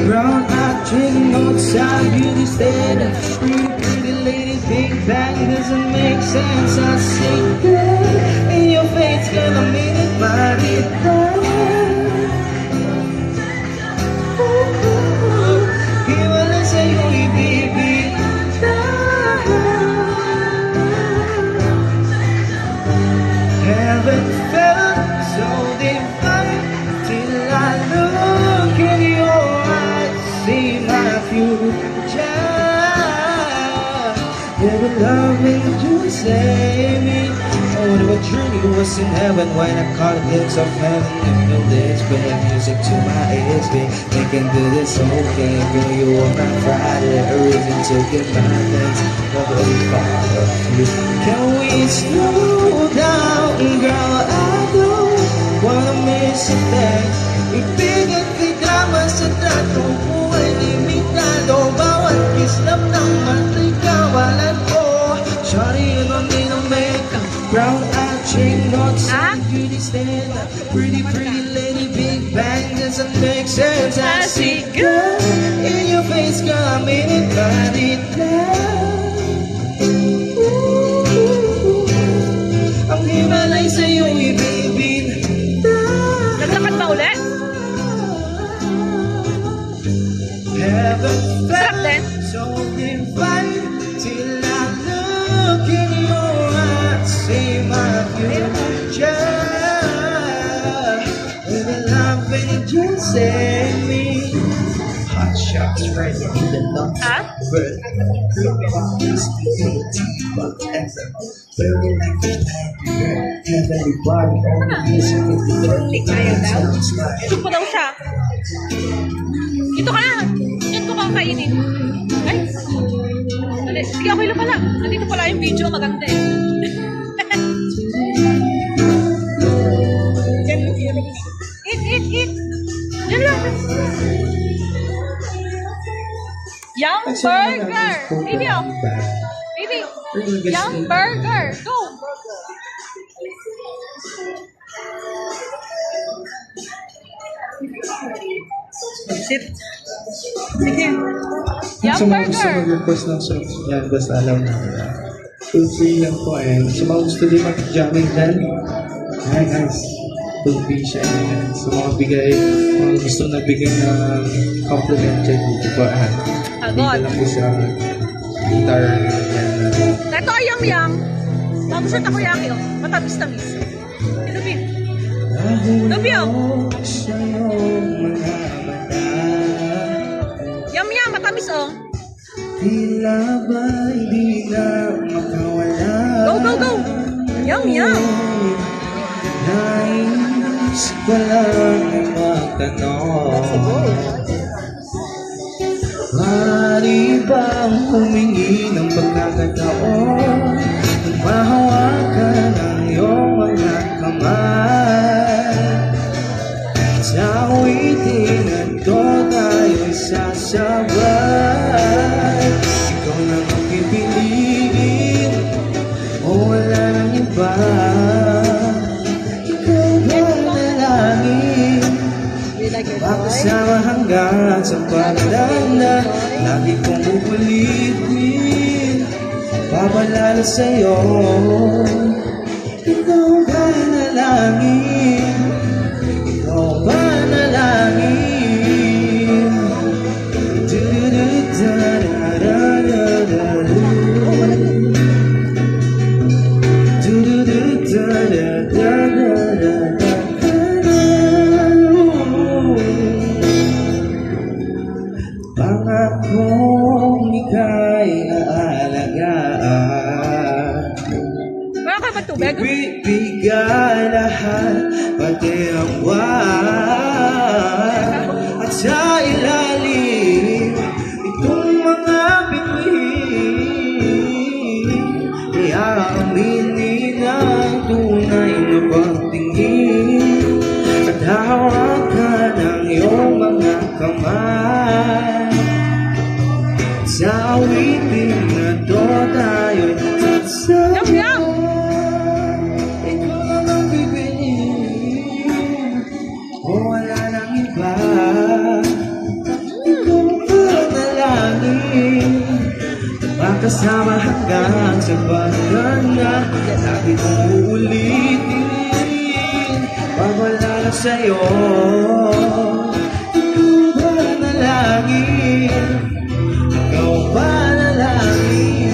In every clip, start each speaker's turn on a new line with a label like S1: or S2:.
S1: brown eyed drinking outside beauty standard. Pretty, pretty lady, big bang doesn't make sense. I see that in your face, girl, I made it body Iwala sa'yo ibibig Haven't felt so divine till I look in your eyes, see my future. Never loving you save me. Oh, what a journey was in heaven when I caught a glimpse of heaven. You know this, playing music to my ears, babe. Making good it's okay, girl. You are my Friday, a reason to give my thanks. Nobody follow you. Can we slow down, girl? I don't wanna miss a thing. Ibigay kita mas sa dato, buhay limitado. Bawat kislap ng matikawalan ko. Sorry, you don't need no makeup. Brown eyed chick, not some beauty standard. Pretty, pretty lady, big bang doesn't make sense. I see girl in your face, girl, I made it body down. Ang himalay sa'yo, ibibig.
S2: Naglakad ba ulit?
S1: Haven't
S2: Sarap din.
S1: felt so divine till I look in your eyes, see my future. With a love and you save me. Hot shots right in the nuts.
S2: Ha?
S1: Very like a heavenly body on the music in the world.
S2: Ito po daw siya. Ito ka na. Ito ka kainin. Ay. Dali. Sige, okay lang pala. Nandito pala yung video. Maganda eh. Eat. Yan lang. Yum burger. Baby, oh. Baby. Yum burger. Go.
S1: Sit.
S2: Sige. Yum
S1: Sa mga gusto
S2: burger.
S1: mag-request ng songs, yan, basta alam na. Feel free lang po. And sa mga gusto din mag-jamming dyan, yan guys, feel free siya. And sa mga gusto nagbigay ng compliment dyan, dito po. Dito
S2: Agad.
S1: lang po sa guitar. Yan.
S2: Ito ay yum-yum. Bago sa takoyaki, oh. Matamis-tamis. Lubi. Lubi, oh.
S1: Sa'yo mga mata,
S2: Yum-yum, matamis, oh.
S1: tila ba'y di na makawala.
S2: Go. Yum-yum.
S1: Nais ko lang magtanong, maaari bang humingi ng pagkakataon na mahawakan ang iyong mga kamay? Sa awitin na ito tayo'y sasabay. Ikaw lang ang pipiliin o wala nang iba. Ikaw ba na langit, makasama hanggang sa pagdanda. Lagi kong ulitin, babalala sa'yo. Ikaw ba na langit, ikaw ba na langit. Du-du-du-da-da-da-da-da. Du-du-du-da-da-da-da-da. Pangakong ika'y aalagaan,
S2: Wala kayo ba tubig?
S1: ibibigay lahat, pati ang buwan. At sa ilalim itong mga bituin, iaaminin ang tunay na pagtingin. At hawakan ang iyong mga kamay. Sa awitin na to tayo'y sasabay.
S2: Yum-yum.
S1: Ikaw lang ang pipiliin o wala nang iba. magkasama hanggang sa pagkana. Lagi kong uulitin, pawala na sa'yo. Ikaw ba nalangin? Ikaw ba nalangin?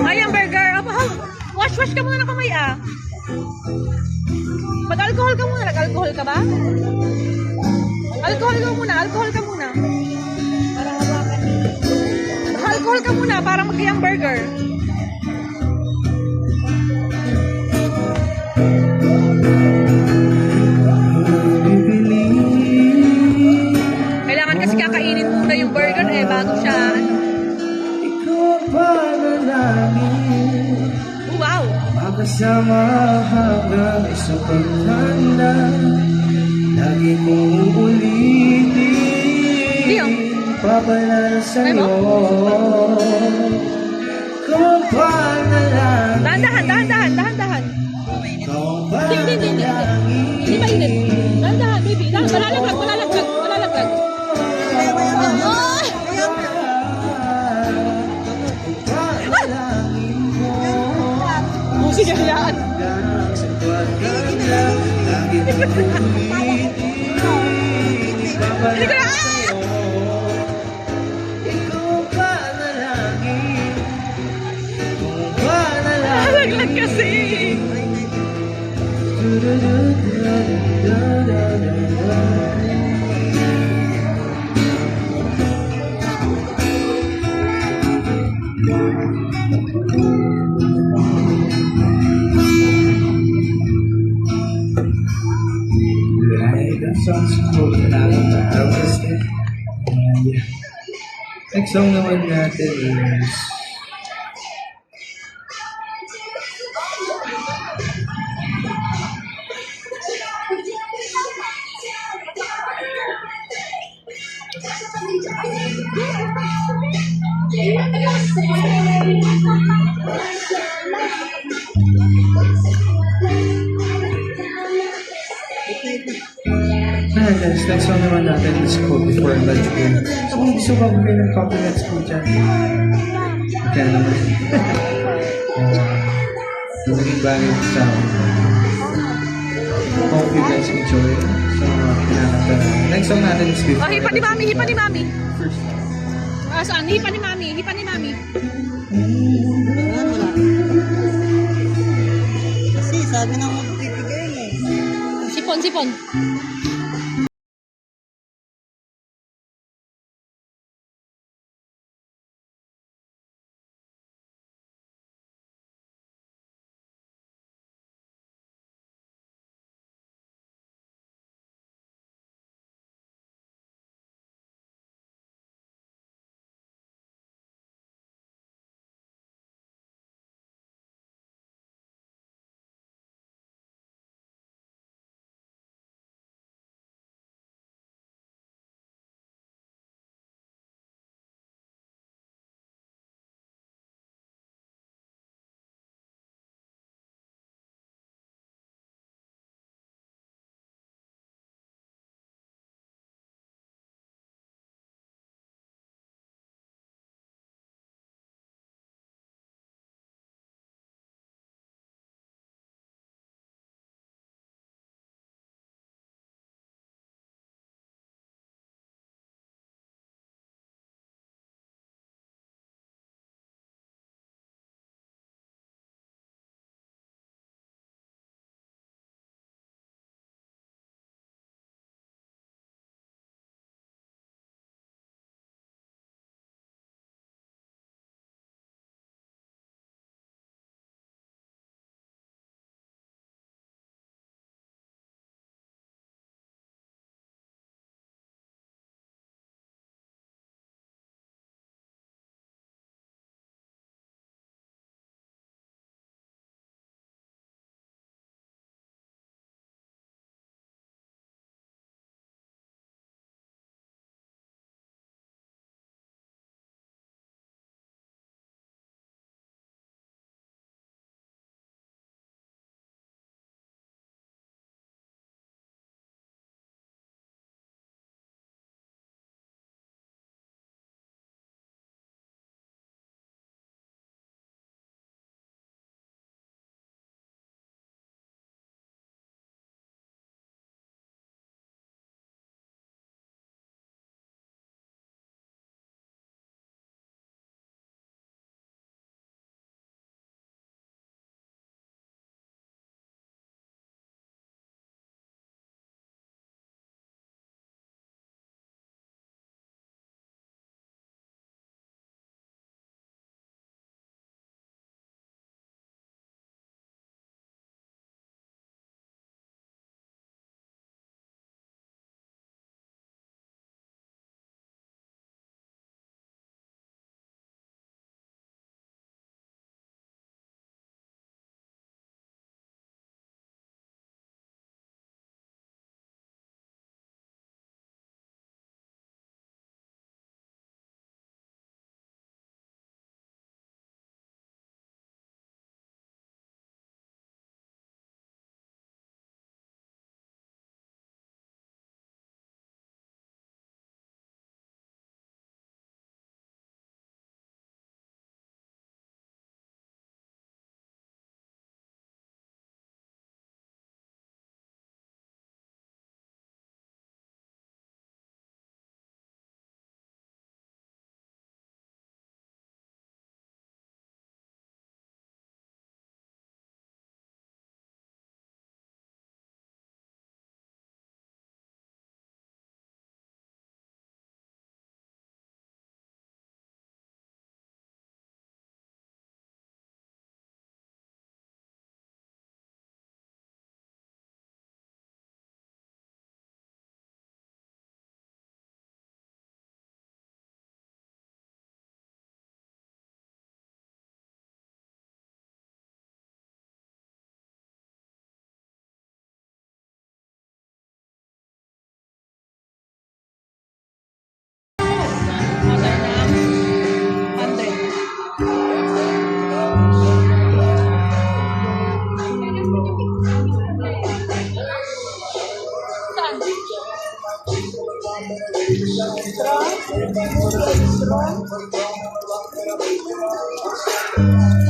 S2: Ay, ang burger. Wash ka muna ng kamay ah. Mag-alcohol ka muna. Nag-alcohol ka ba? Alcohol ka muna. Alcohol ka muna. Alcohol ka muna para mag-iyang burger. Kailangan kasi kakainin muna yung burger bago siya ano.
S1: Ikaw ba nalangin?
S2: Wow!
S1: Magkasama hanggang sa pagkana. Lagi kong uulitin, papalala sa'yo. Ikaw ba nalangin?
S2: Dahan-dahan.
S1: Ikaw ba
S2: Hindi.
S1: nalangin?
S2: Hindi mainit. Dahan-dahan, baby. Malalaglag. Sige, hayaan. Hindi ko na. Nalaglag kasi.
S1: That sounds cool. Next song naman natin is guys, next song naman natin is called Before Lunch Break. So kung gusto ba bigay ng compliments po dyan? Kaya naman. Naging bagay sa hope you guys enjoy. So, pinakanta na. Next song natin is Before.
S2: Oh, hipa ni Mami.
S1: First song.
S2: Saan? Hipa ni Mami.
S3: Kasi sabi na magbibigay eh.
S2: Sipon.
S3: Extra? Extra?